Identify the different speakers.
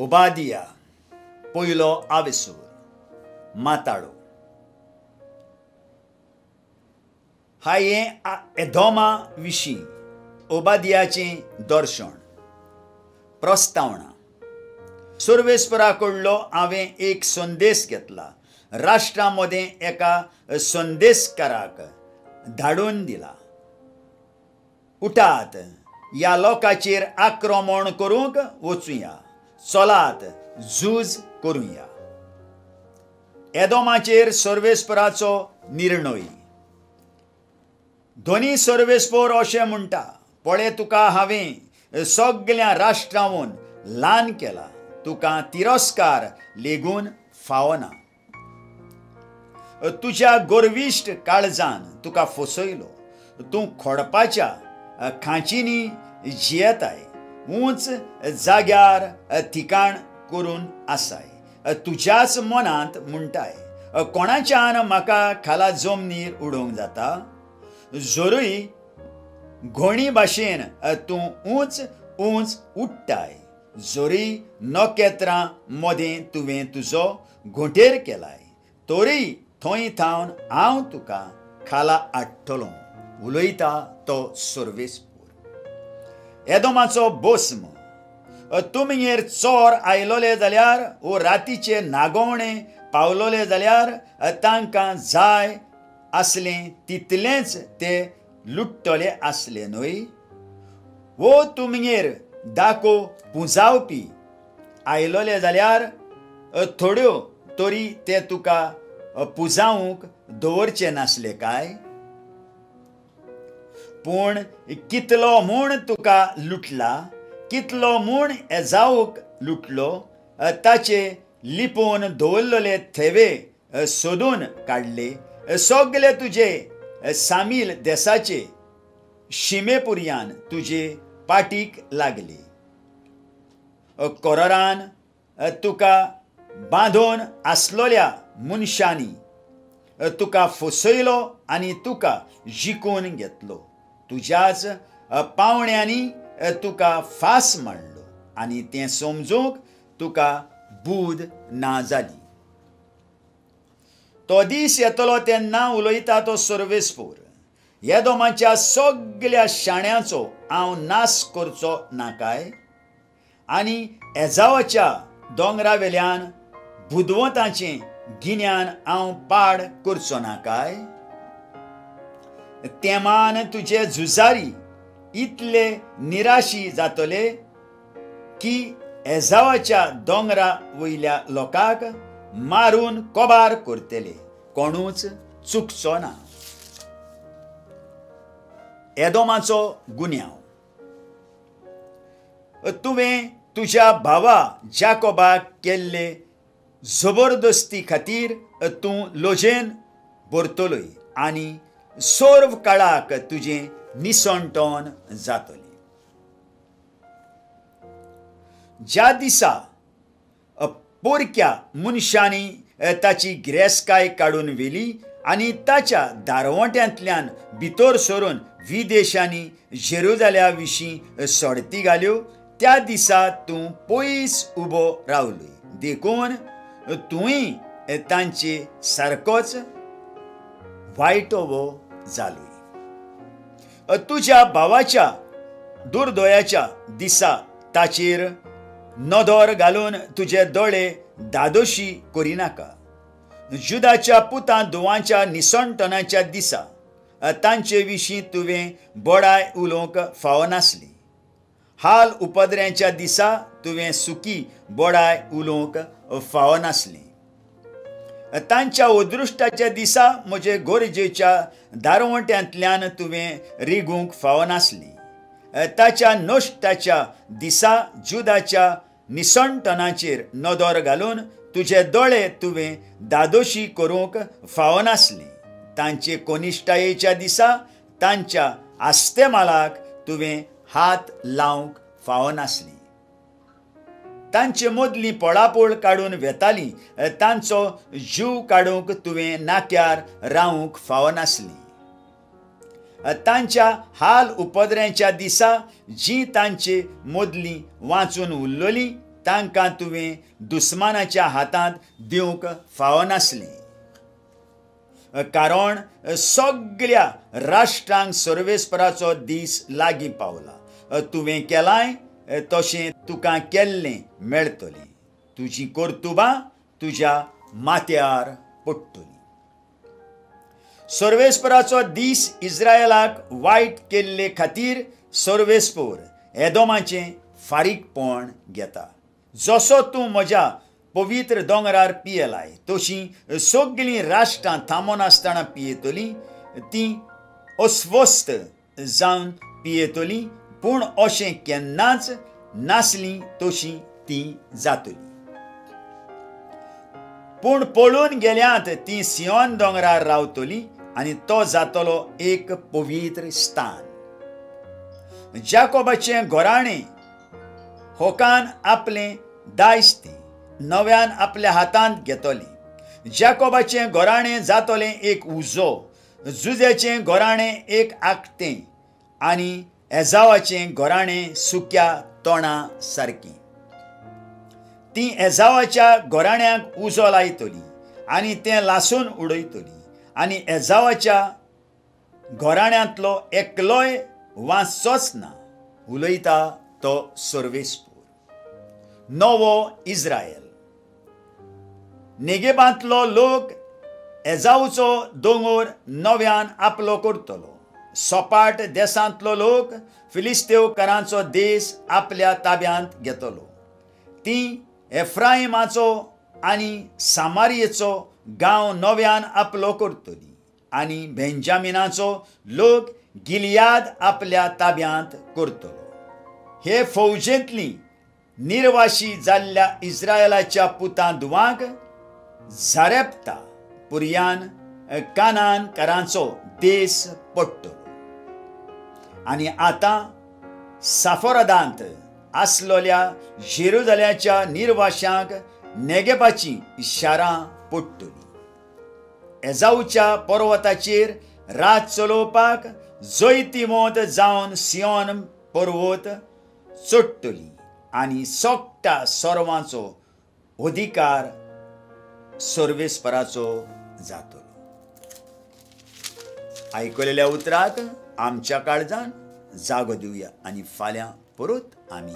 Speaker 1: ओबादिया पयलो आवेसूर माताळो हाये एदोमा विशीं ओबादियाचें दर्शन प्रस्तावना सर्वेस्परा कडलो हांवें एक संदेश घेतला राष्ट्रा मदें एका संदेशकाराक धाडून दिला उठात ह्या लोकांचेर आक्रमण करूंक वचुया चलात झूज करुया एदोमाचेर सर्वेस्पराचो निर्णय दोनी सर्वेस्पर अशें म्हणटा पळय तुका हांवें सगळ्या राष्ट्रांवन ल्हान केला तुका तिरस्कार लेगून फावना तुज्या गर्विश्ट काळजान तुका फसयलो तूं खोडपाच्या खांचींनी जियेताय उंच जाग्यार ठिकाण करून आसाय तुज्याच मनांत म्हणटाय कोणाच्यान म्हाका खाला जमनीर उडोवंक जाता जरूय घोणी भाशेन तूं ऊंच ऊंच उडटाय जरी नखेत्रां मदें तुवें तुजो घोंटेर केलाय तोरी थंय थावन हांव तुका खाला हाडटलों उलयता तो सर्वेस्पर एदोमाचो बोस्म तुमगेर चोर आयलोले जाल्यार वो रातीचे नागोवणे पावलोले जाल्यार तांकां जाय आसलें तितलेंच ते लुट्टले आसले न्हय वो तुमगेर दाको पुंजावपी आयलोले जाल्यार थोड्यो तरी ते तुका पुंजावंक दवरचे नासले काय पूण कितलो म्हूण तुका लुटला कितलो म्हूण एजाऊक लुटलो ताचे लिपोवन दवरलेले थेवे सोदून काडले सगळे तुजे सामील देशाचे शिमेपुर्यान तुजे पाटीक लागले कोरारान तुका बांदून आसलोल्या मनशांनी तुका फसयलो आनी तुका जिखून घेतलो तुज्याच पावण्यांनी तुका फास मारलो आनी तें समजूंक तुका बूद ना जाली तो दीस येतलो तेन्ना उलयता तो सर्वेस्पर एदोमाच्या सगळ्या शाण्यांचो हांव नाश करचो ना काय आनी एजावाच्या दोंगरावेल्यान बुदवंताचें गिन्यान हांव पाड करचो ना काय तेमान तुजे झुजारी इतले निराशी जातले की एजावाच्या दोंगरा वयल्या लोकांक मारून कोबार करतले कोणूच चुकचो ना एदोमाचो गुन्यांव तुवें तुज्या भावा जाकोबाक केल्ले जबरदस्ती खातीर तूं लोजेन भरतलोय आनी सर्व काळाक तुजें निसंटोन जातलें ज्या दिसा पोरक्या मनशांनी ताची गिरेस्काय काडून व्हेली आनी ताच्या दारवट्यांतल्यान भितर सरून विदेशांनी जेरुजाल्या विशीं सोडती घाल्यो त्या दिसा तूं पयस उबो रावलोय देखून तुंय तांचे सारकोच वायटोवो जालोय तुज्या भावाच्या दुर्दयाच्या दिसा ताचेर नदर घालून तुजे दोळे दादोशी करिनाका जुदाच्या पुतां धुवांच्या निसंटनाच्या दिसा तांचे विशीं तुवें बोडाय उलोवंक फावो नासली हाल उपद्र्यांच्या दिसा तुवें सुखी बोडाय उलोवंक फावो नासली तांच्या अदृश्टाच्या दिसा म्हजे गरजेच्या दारवट्यांतल्यान तुवें रिगूंक फावो नासली ताच्या नश्टाच्या दिसा जुदाच्या निसंटनाचेर नदर घालून तुजे दोळे तुवें दादोशी करूंक फावो नासली तांचे कोनिश्टायेच्या दिसा तांच्या आस्तेमालाक तुवें हात लावंक फावो नासली तांचे मदली पळापळ काडून वेताली तांचो जीव काडूंक तुवें नाक्यार रावंक फावो नासली तांच्या हाल उपद्र्यांच्या दिसा जी तांचे मदली वाचून उरलोली तांकां तुवें दुस्मानाच्या हातांत दिवंक फावो नासलें, कारण सगळ्या राष्ट्रांक सर्वेस्पराचो दीस लागीं पावला. तुवें केलां तशें तुका केल्लें मेळटलें. तुजीं कर्तुबां तुज्या माथ्यार पडटलीं. सर्वेस्पराचो दीस इस्रायलाक वायट केल्ले खातीर सर्वेस्पर एदोमाचें फारीकपण घेता. जसो तूं म्हज्या पवित्र दोंगरार पियेलाय, तशीं सगळीं राष्ट्रां थांबोन आसतना पियेतलीं. तीं अस्वस्थ जावन पियेतलीं, पूण अशें केन्नाच नासलीं तशीं तीं जातलीं. पूण पळून गेल्यांत तीं सियोन दोंगरार रावतलीं आनी तो जातलो एक पवित्र स्थान. जाकोबाचें घोराणें होकान आपलें दायज नव्यान आपल्या हातांत घेतलें. जाकोबाचें घोराणें जातलें एक उजो, जुजेचें घोराणें एक आकतें आनी एजावाचें घोराणें सुक्या तोंडा सारकें. तीं एजावाच्या घोराण्याक उजो लायतलीं आनी तें लासून उडयतलीं, आनी एजावाच्या घोराण्यांतलो एकलोय वांसचोच ना. उलयता तो सर्वेस्पर. नवो इस्रायल. नेगेबांतलो लोक एजावचो दोंगर नव्यान आपलो करतलो. सोपाट देसांतलो लोक फिलिस्तेवकारांचो देश आपल्या ताब्यांत घेतलो. तीं एफ्राईमाचो आनी सामारियेचो गांव नव्यान आपलो करतलीं, आनी बेंजामिनाचो लोक गिलियाद आपल्या ताब्यांत करतलो. हे फौजेंतलीं निर्वाशी जाल्ल्या इस्रायलाच्या पुतांदुवांक जारेप्ता पुर्यान कानानकारांचो देश पडटलो. आनी आतां साफोरादांत आसलोल्या जेरुजल्याच्या निर्वाशांक नेगेबाची शारां पडटलीं. एजावच्या पर्वताचेर रात चलोवपाक जैतिमोत जावन सियोन पर्वत चडटली आनी सोगटा सोरवांचो अधिकार सर्वेस्पराचो जातलो. आयकलेल्या उतराक आमच्या काळजान जागो दिवया आनी फाल्यां परत आमी